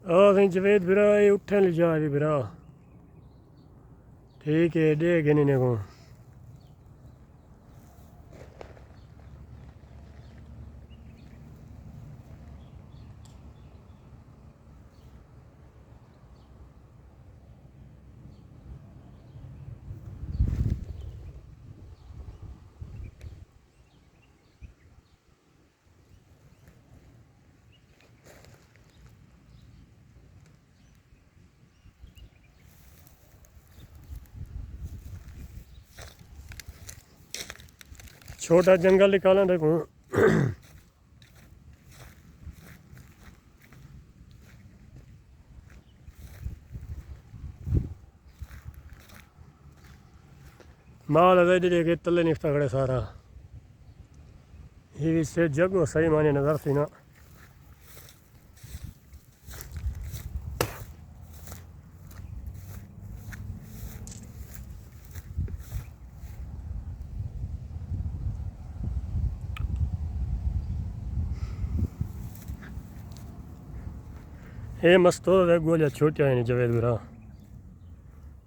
ਅਸੀਂ ਜਵੇਦ ਵੀਰਾ ਇਹ ਉੱਠਣ ਲਈ ਜਾ ਵੀ ਵੀਰਾ ठीक है दे गए नहीं को छोटा जंगल निकाला देखो माल अगर तले निकता खड़े सारा ये से जगह सही माने नजर थी ना ये मस्तो है गोलियां छोटियां हैं जवेद ਵੀਰਾ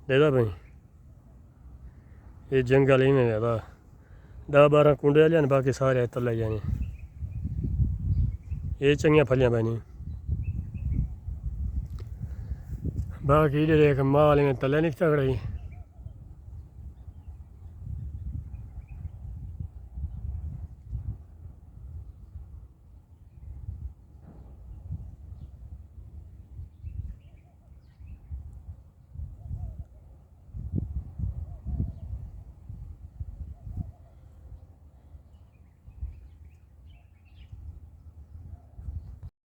देदा भाई ये जंगल ही में है 10-12 कुंडे लिया बाकी सारे तले जाने ये चंगियां फलियां पैनी बाकी देख माल में तले नहीं तगड़े